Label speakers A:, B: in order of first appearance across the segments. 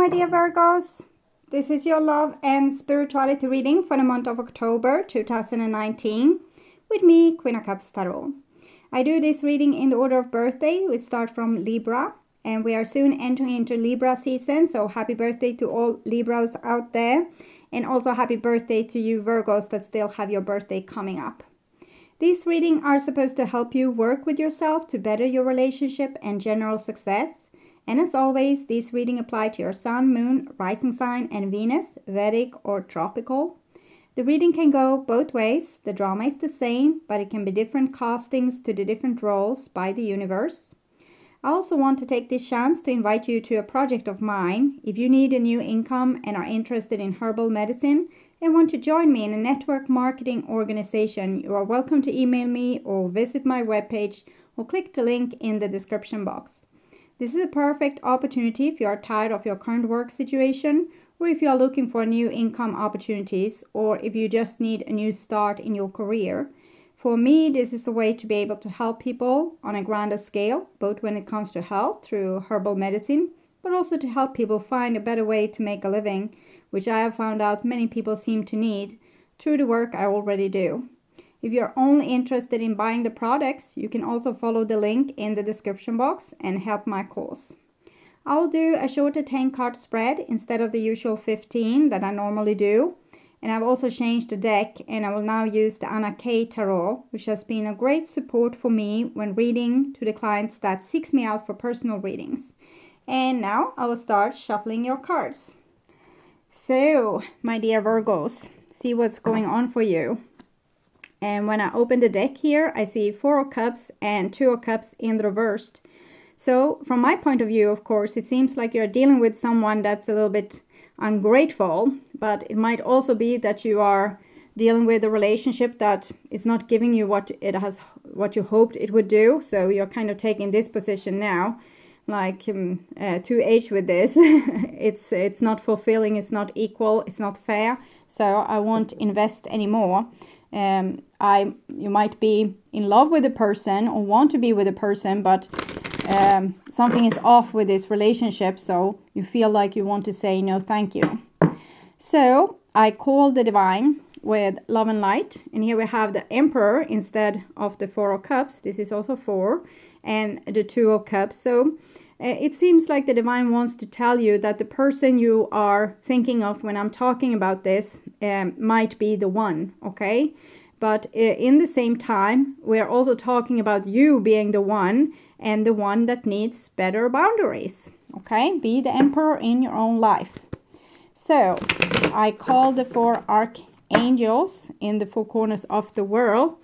A: my dear Virgos. This is your love and spirituality reading for the month of October 2019 with me, Queen of Cups Tarot. I do this reading in the order of birthday. We start from Libra and we are soon entering into Libra season. So happy birthday to all Libras out there, and also happy birthday to you Virgos that still have your birthday coming up. These readings are supposed to help you work with yourself to better your relationship and general success. And as always, these readings apply to your sun, moon, rising sign, and Venus, Vedic or tropical. The reading can go both ways. The drama is the same, but it can be different castings to the different roles by the universe. I also want to take this chance to invite you to a project of mine. If you need a new income and are interested in herbal medicine and want to join me in a network marketing organization, you are welcome to email me or visit my webpage or click the link in the description box. This is a perfect opportunity if you are tired of your current work situation, or if you are looking for new income opportunities, or if you just need a new start in your career. For me, this is a way to be able to help people on a grander scale, both when it comes to health through herbal medicine, but also to help people find a better way to make a living, which I have found out many people seem to need through the work I already do. If you're only interested in buying the products, you can also follow the link in the description box and help my cause. I'll do a shorter 10-card spread instead of the usual 15 that I normally do. And I've also changed the deck, and I will now use the Anna K Tarot, which has been a great support for me when reading to the clients that seeks me out for personal readings. And now I will start shuffling your cards. So, my dear Virgos, see what's going on for you. And when I open the deck here, I see 4 of Cups and 2 of Cups in reversed. So from my point of view, of course, it seems like you're dealing with someone that's a little bit ungrateful. But it might also be that you are dealing with a relationship that is not giving you what you hoped it would do. So you're kind of taking this position now, like to age with this. It's not fulfilling, it's not equal, it's not fair. So I won't invest anymore. You might be in love with a person or want to be with a person, but something is off with this relationship, so you feel like you want to say no thank you. So I call the divine with love and light, and here we have the Emperor instead of the 4 of Cups. This is also 4, and the 2 of Cups. So it seems like the divine wants to tell you that the person you are thinking of when I'm talking about this might be the one, okay? But in the same time, we're also talking about you being the one, and the one that needs better boundaries, okay? Be the Emperor in your own life. So I call the 4 archangels in the 4 corners of the world.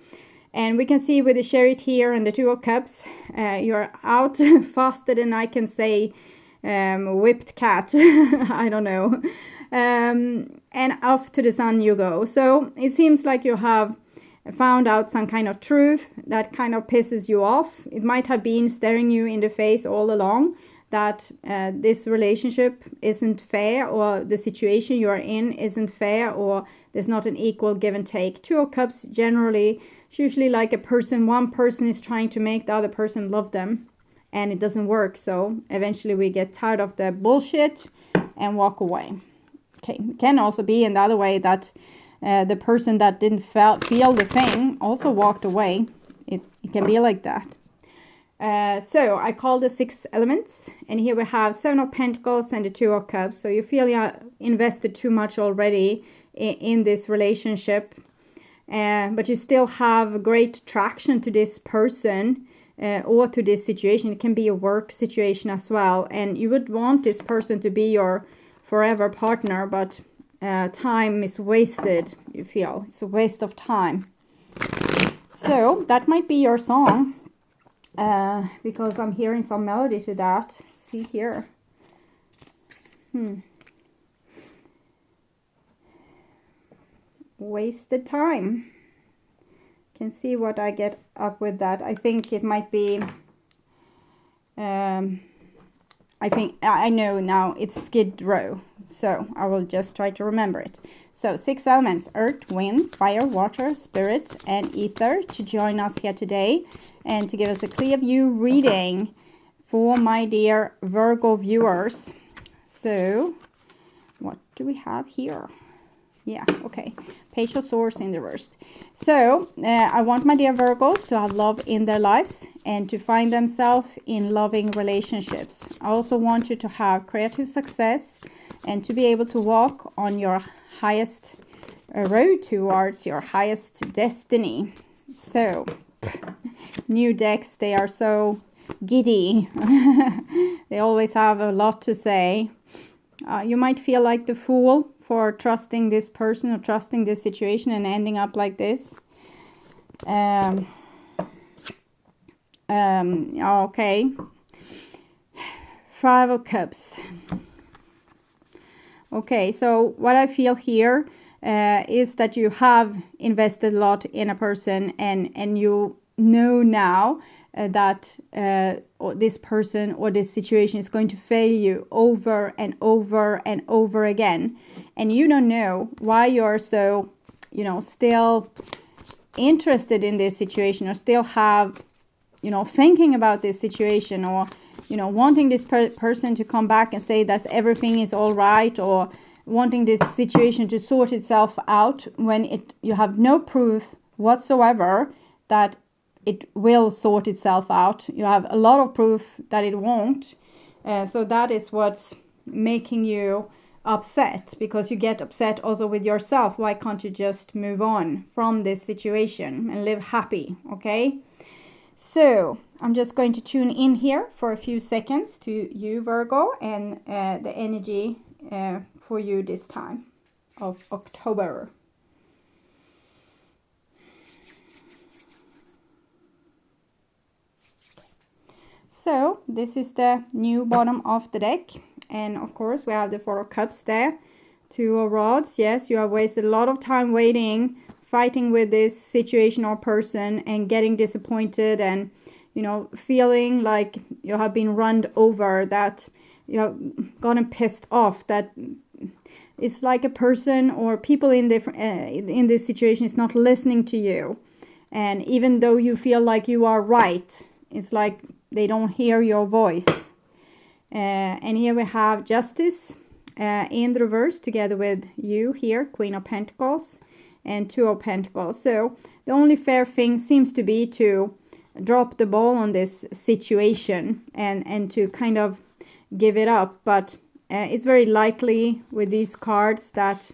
A: And we can see with the Chariot here and the 2 of Cups, you're out faster than I can say whipped cat. I don't know. And off to the Sun you go. So it seems like you have found out some kind of truth that kind of pisses you off. It might have been staring you in the face all along that this relationship isn't fair, or the situation you're in isn't fair, or there's not an equal give and take. 2 of Cups generally, it's usually like one person is trying to make the other person love them, and it doesn't work. So eventually we get tired of the bullshit and walk away. Okay, it can also be in the other way that the person that didn't feel the thing also walked away. It can be like that. So I call the 6 elements, and here we have 7 of Pentacles and the 2 of Cups. So you feel you invested too much already in this relationship, but you still have great attraction to this person or to this situation. It can be a work situation as well, and you would want this person to be your forever partner, but time is wasted. You feel it's a waste of time. So that might be your song. Because I'm hearing some melody to that. See here. Wasted time. Can see what I get up with that. I think it might be I know now it's Skid Row, so I will just try to remember it. So 6 elements, earth, wind, fire, water, spirit, and ether to join us here today and to give us a clear view reading for my dear Virgo viewers. So what do we have here? Yeah, okay. Page of Swords in reverse. So I want my dear Virgos to have love in their lives and to find themselves in loving relationships. I also want you to have creative success and to be able to walk on your highest road towards your highest destiny. So new decks, they are so giddy. They always have a lot to say. You might feel like the fool for trusting this person or trusting this situation and ending up like this. Okay. 5 of Cups. Okay, so what I feel here is that you have invested a lot in a person, and you know now that this person or this situation is going to fail you over and over and over again. And you don't know why you're so, still interested in this situation, or still have, thinking about this situation, or, wanting this person to come back and say that everything is all right, or wanting this situation to sort itself out when you have no proof whatsoever that it will sort itself out. You have a lot of proof that it won't. So that is what's making you upset, because you get upset also with yourself. Why can't you just move on from this situation and live happy? Okay. So I'm just going to tune in here for a few seconds to you, Virgo, and the energy for you this time of October. So this is the new bottom of the deck, and of course we have the 4 of Cups there, 2 of Rods. Yes, you have wasted a lot of time waiting, fighting with this situation or person, and getting disappointed, and feeling like you have been run over, that you have gotten pissed off, that it's like a person or people in this situation is not listening to you, and even though you feel like you are right, it's like they don't hear your voice. And here we have Justice in the reverse, together with you here, Queen of Pentacles and 2 of Pentacles. So the only fair thing seems to be to drop the ball on this situation and to kind of give it up. But it's very likely with these cards that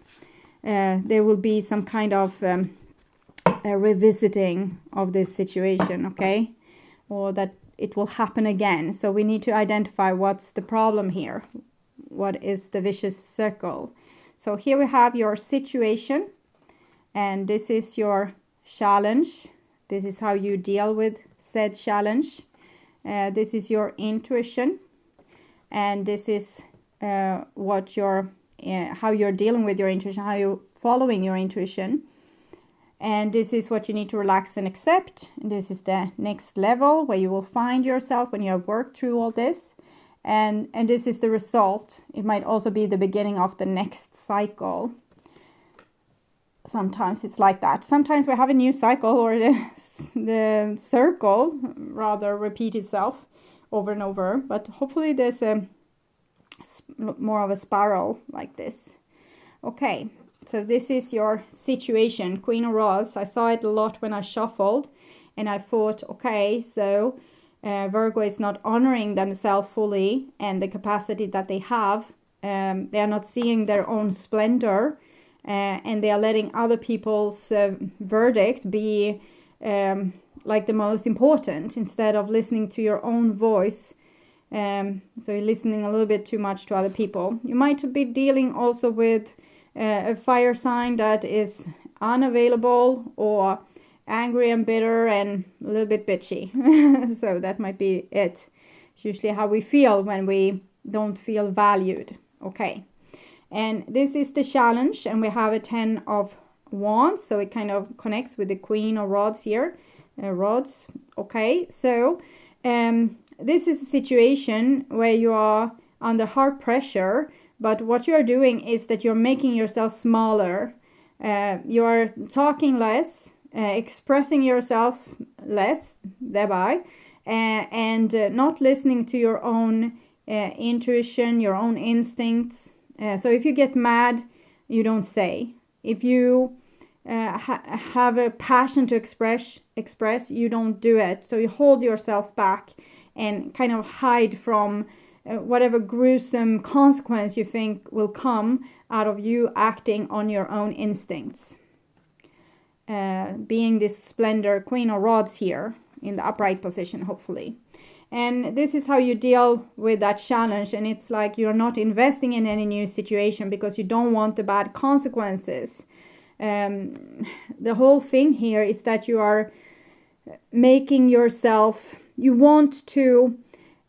A: there will be some kind of a revisiting of this situation, okay? Or that it will happen again. So we need to identify what's the problem here. What is the vicious circle? So here we have your situation, and this is your challenge. This is how you deal with said challenge. This is your intuition, and this is what how you're dealing with your intuition, how you're following your intuition. And this is what you need to relax and accept. And this is the next level where you will find yourself when you have worked through all this. And this is the result. It might also be the beginning of the next cycle. Sometimes it's like that. Sometimes we have a new cycle, or the circle rather repeat itself over and over. But hopefully there's a more of a spiral like this. Okay. So this is your situation, Queen of Rods. I saw it a lot when I shuffled, and I thought, okay, so Virgo is not honoring themselves fully and the capacity that they have. They are not seeing their own splendor, and they are letting other people's verdict be like the most important, instead of listening to your own voice. So you're listening a little bit too much to other people. You might be dealing also with a fire sign that is unavailable, or angry and bitter and a little bit bitchy. So that might be it. It's usually how we feel when we don't feel valued. Okay. And this is the challenge, and we have a 10 of Wands, so it kind of connects with the Queen of Rods here. Rods. Okay. So this is a situation where you are under hard pressure. But what you're doing is that you're making yourself smaller. You're talking less, expressing yourself less, thereby, and not listening to your own intuition, your own instincts. So if you get mad, you don't say. If you have a passion to express, you don't do it. So you hold yourself back and kind of hide from whatever gruesome consequence you think will come out of you acting on your own instincts. Being this splendor, Queen of Rods here in the upright position, hopefully. And this is how you deal with that challenge. And it's like you're not investing in any new situation because you don't want the bad consequences. The whole thing here is that you are making yourself, you want to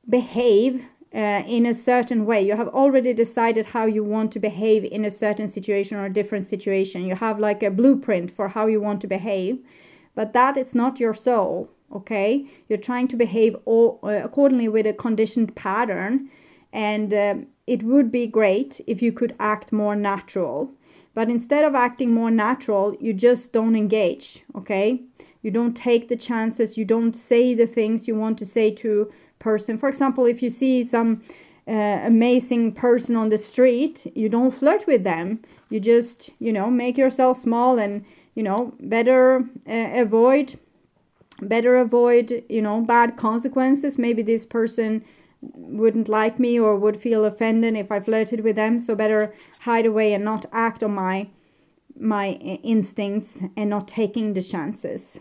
A: behave in a certain way. You have already decided how you want to behave in a certain situation or a different situation. You have like a blueprint for how you want to behave, but that is not your soul, okay? You're trying to behave accordingly with a conditioned pattern, and it would be great if you could act more natural. But instead of acting more natural, you just don't engage, okay? You don't take the chances. You don't say the things you want to say to person. For example, if you see some amazing person on the street, you don't flirt with them. You just, make yourself small and, better avoid, bad consequences. Maybe this person wouldn't like me or would feel offended if I flirted with them. So better hide away and not act on my instincts and not taking the chances.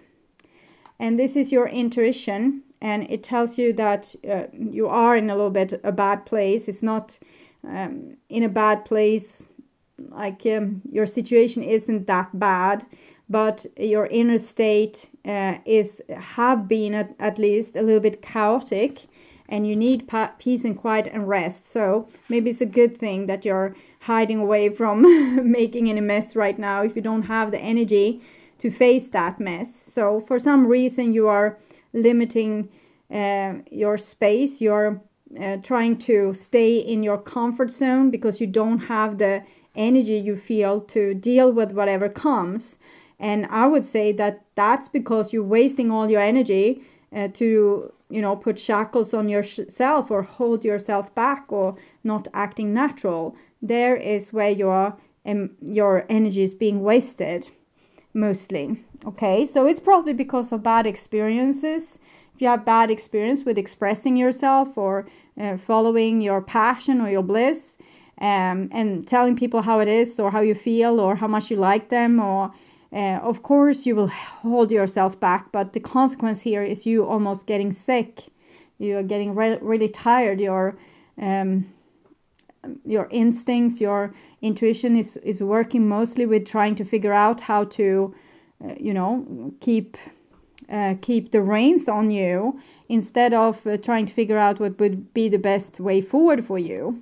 A: And this is your intuition. And it tells you that you are in a little bit a bad place. It's not in a bad place, like your situation isn't that bad, but your inner state have been at least a little bit chaotic, and you need peace and quiet and rest. So maybe it's a good thing that you're hiding away from making any mess right now if you don't have the energy to face that mess. So for some reason you are limiting your space. You're trying to stay in your comfort zone because you don't have the energy you feel to deal with whatever comes. And I would say that that's because you're wasting all your energy to put shackles on yourself or hold yourself back or not acting natural. There is where your energy is being wasted mostly. Okay, so it's probably because of bad experiences. If you have bad experience with expressing yourself or following your passion or your bliss, and telling people how it is or how you feel or how much you like them, or of course you will hold yourself back, but the consequence here is you almost getting sick. You are getting really tired. Your instincts, your intuition is working mostly with trying to figure out how to keep the reins on you instead of trying to figure out what would be the best way forward for you.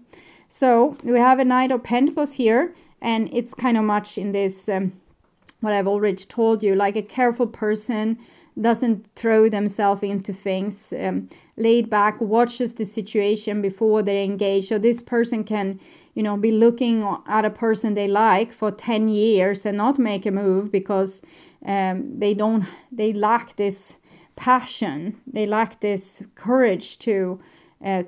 A: So we have a Knight of Pentacles here, and it's kind of much in this what I've already told you, like a careful person doesn't throw themselves into things, laid back, watches the situation before they engage. So this person can be looking at a person they like for 10 years and not make a move because they lack this passion, they lack this courage to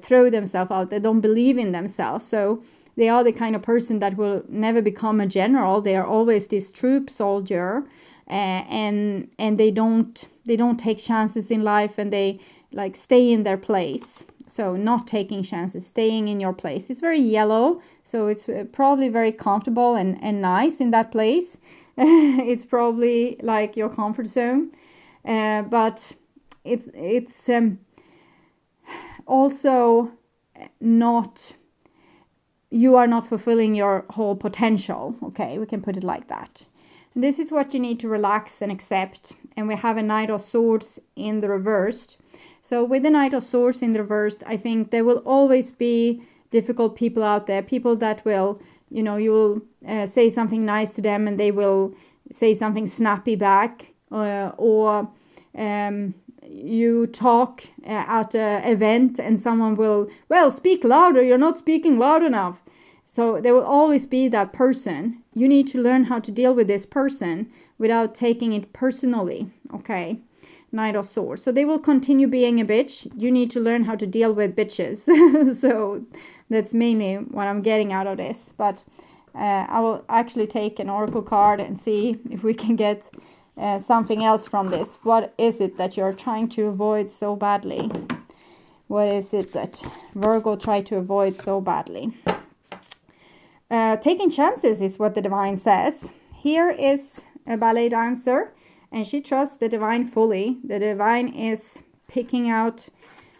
A: throw themselves out. They don't believe in themselves. So they are the kind of person that will never become a general. They are always this troop soldier, and they don't take chances in life, and they like stay in their place. So not taking chances, staying in your place. It's very yellow, so it's probably very comfortable and nice in that place. It's probably like your comfort zone, but it's also not, you are not fulfilling your whole potential. Okay, we can put it like that. This is what you need to relax and accept. And we have a Knight of Swords in the reversed. So with the Knight of Swords in the reversed, I think there will always be difficult people out there. People that will, you will say something nice to them and they will say something snappy back. Or you talk at an event and someone will, speak louder. You're not speaking loud enough. So there will always be that person. You need to learn how to deal with this person without taking it personally, okay? Knight of Swords. So they will continue being a bitch. You need to learn how to deal with bitches. So that's mainly what I'm getting out of this. But I will actually take an oracle card and see if we can get something else from this. What is it that you're trying to avoid so badly? What is it that Virgo tried to avoid so badly? Taking chances is what the divine says. Here is a ballet dancer, and she trusts the divine fully. The divine is picking out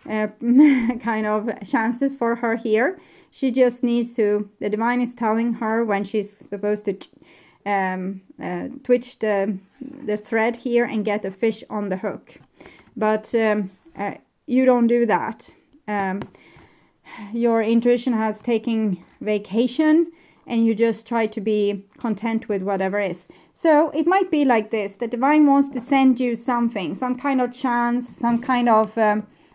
A: kind of chances for her here. She just needs to, the divine is telling her when she's supposed to twitch the thread here and get a fish on the hook. But you don't do that. Your intuition has taken vacation, and you just try to be content with whatever is. So it might be like this. The divine wants to send you something, some kind of chance, some kind of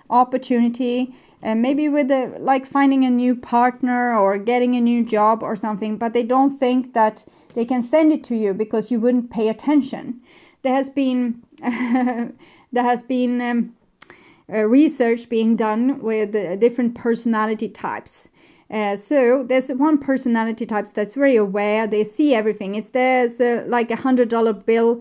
A: opportunity, maybe with like finding a new partner or getting a new job or something, but they don't think that they can send it to you because you wouldn't pay attention. There has been research being done with different personality types. So there's one personality type that's very aware. They see everything. There's like $100 bill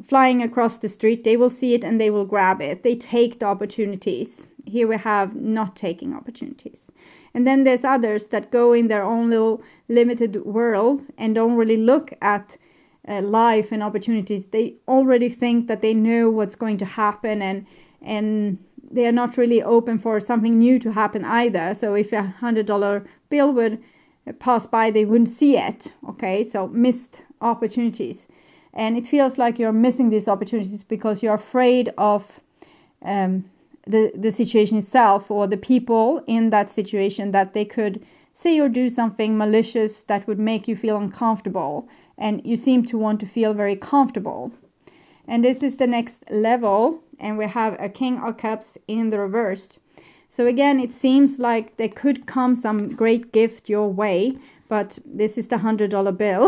A: flying across the street. They will see it and they will grab it. They take the opportunities. Here we have not taking opportunities. And then there's others that go in their own little limited world and don't really look at life and opportunities. They already think that they know what's going to happen, and they are not really open for something new to happen either. So if a $100 bill would pass by, they wouldn't see it. Okay, so missed opportunities. And it feels like you're missing these opportunities because you're afraid of the situation itself, or the people in that situation, that they could say or do something malicious that would make you feel uncomfortable. And you seem to want to feel very comfortable. And this is the next level, and we have a King of Cups in the reversed. So again, it seems like there could come some great gift your way, but this is the $100 bill,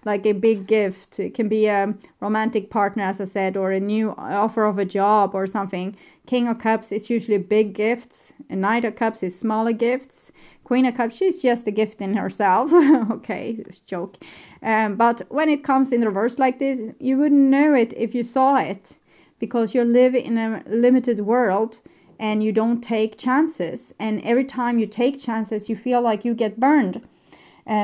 A: like a big gift. It can be a romantic partner, as I said, or a new offer of a job or something. King of Cups is usually big gifts. A Knight of Cups is smaller gifts. Queen of Cups, she's just a gift in herself. Okay, it's a joke. But when it comes in reverse like this, you wouldn't know it if you saw it, because you live in a limited world and you don't take chances. And every time you take chances, you feel like you get burned.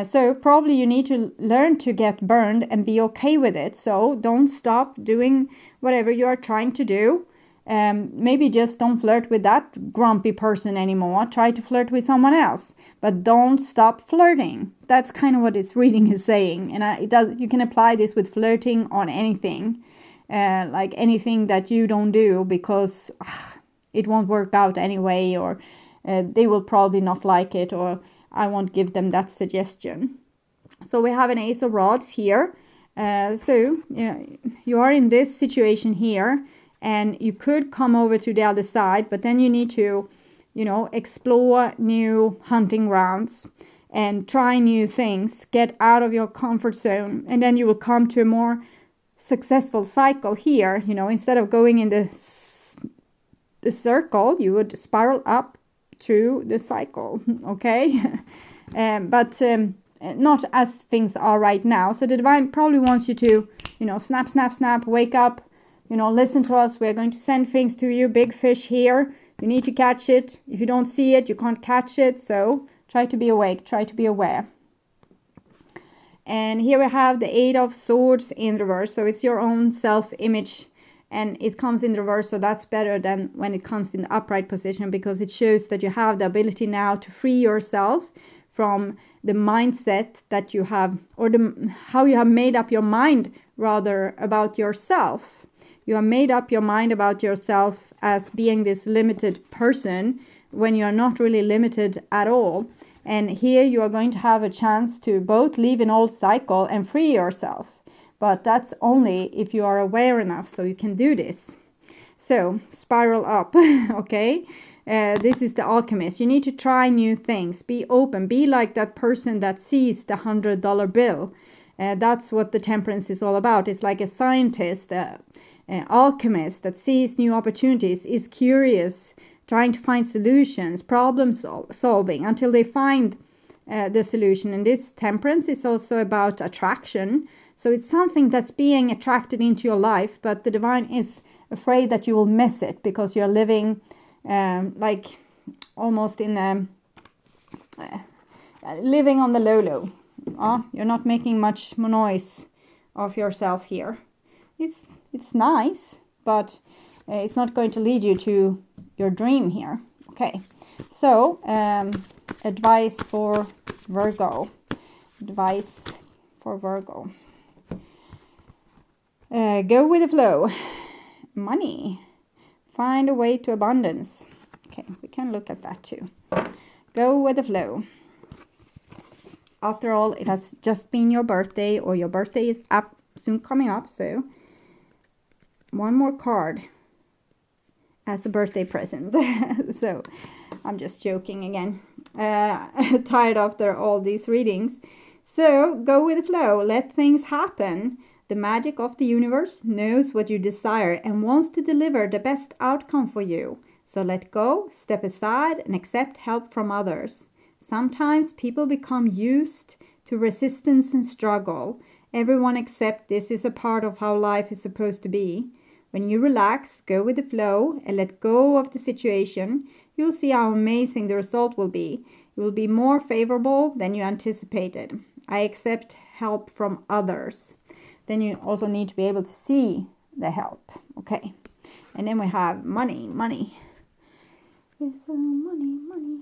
A: So probably you need to learn to get burned and be okay with it. So don't stop doing whatever you are trying to do. Maybe just don't flirt with that grumpy person anymore. Try to flirt with someone else, but don't stop flirting. That's kind of what this reading is saying. And you can apply this with flirting on anything, like anything that you don't do because it won't work out anyway, or they will probably not like it, or I won't give them that suggestion. So we have an Ace of Rods here. So you are in this situation here, and you could come over to the other side, but then you need to, explore new hunting grounds and try new things, get out of your comfort zone, and then you will come to a more successful cycle here. Instead of going in the circle, you would spiral up through the cycle, okay? But not as things are right now. So the divine probably wants you to, snap, snap, snap, wake up, listen to us. We're going to send things to you. Big fish here. You need to catch it. If you don't see it, you can't catch it. So try to be awake. Try to be aware. And here we have the Eight of Swords in reverse. So it's your own self-image. And it comes in reverse. So that's better than when it comes in the upright position, because it shows that you have the ability now to free yourself from the mindset that you have, or how you have made up your mind rather about yourself. You have made up your mind about yourself as being this limited person when you are not really limited at all. And here you are going to have a chance to both leave an old cycle and free yourself. But that's only if you are aware enough, so you can do this. So spiral up, okay? This is the Alchemist. You need to try new things. Be open. Be like that person that sees the $100 bill. That's what the Temperance is all about. It's like a scientist alchemist that sees new opportunities, is curious, trying to find solutions, problem solving until they find the solution. And this temperance is also about attraction. So it's something that's being attracted into your life, but the divine is afraid that you will miss it because you're living like almost in a living on the low. You're not making much noise of yourself here. It's nice, but it's not going to lead you to your dream here. Okay, so advice for Virgo. Advice for Virgo. Go with the flow. Money. Find a way to abundance. Okay, we can look at that too. Go with the flow. After all, it has just been your birthday, or your birthday is soon coming up, so one more card as a birthday present. So I'm just joking again. Tired after all these readings. So go with the flow. Let things happen. The magic of the universe knows what you desire and wants to deliver the best outcome for you. So let go, step aside, and accept help from others. Sometimes people become used to resistance and struggle. Everyone accepts this is a part of how life is supposed to be. When you relax, go with the flow, and let go of the situation, you'll see how amazing the result will be. It will be more favorable than you anticipated. I accept help from others. Then you also need to be able to see the help. Okay. And then we have money. Money. It's money, money.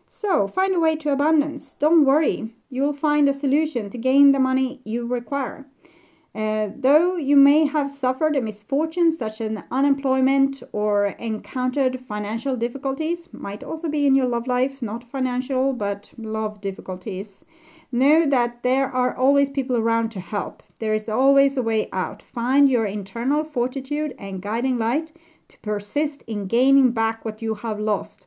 A: So, find a way to abundance. Don't worry. You will find a solution to gain the money you require. Though you may have suffered a misfortune such as unemployment or encountered financial difficulties, might also be in your love life, not financial, but love difficulties. Know that there are always people around to help. There is always a way out. Find your internal fortitude and guiding light to persist in gaining back what you have lost.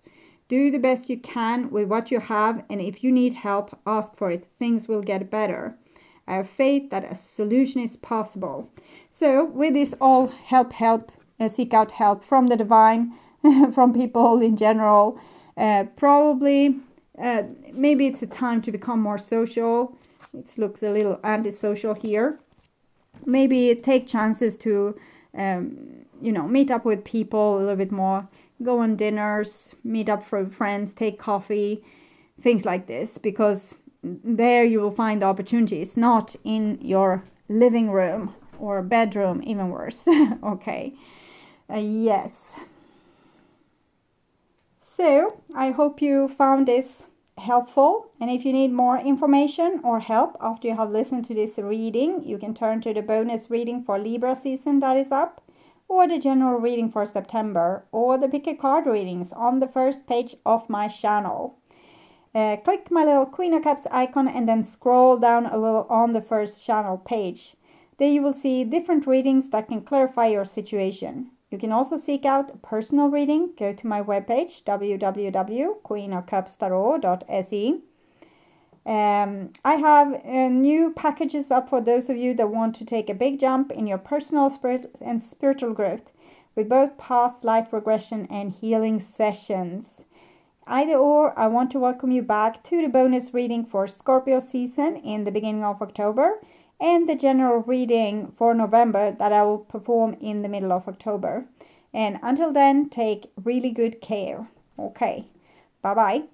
A: Do the best you can with what you have, and if you need help, ask for it. Things will get better. I have faith that a solution is possible. So with this all seek out help from the divine, from people in general. Probably, maybe it's a time to become more social. It looks a little antisocial here. Maybe take chances to, meet up with people a little bit more. Go on dinners, meet up for friends, take coffee, things like this, because there you will find the opportunities, not in your living room or bedroom, even worse. Okay. Yes. So I hope you found this helpful, and if you need more information or help after you have listened to this reading, you can turn to the bonus reading for Libra season that is up, or the general reading for September, or the pick a card readings on the first page of my channel. Click my little Queen of Cups icon and then scroll down a little on the first channel page. There you will see different readings that can clarify your situation. You can also seek out a personal reading. Go to my webpage, www.queenofcupstarot.se. I have new packages up for those of you that want to take a big jump in your personal and spiritual growth with both past life regression and healing sessions. Either or, I want to welcome you back to the bonus reading for Scorpio season in the beginning of October and the general reading for November that I will perform in the middle of October. And until then, take really good care. Okay, bye-bye.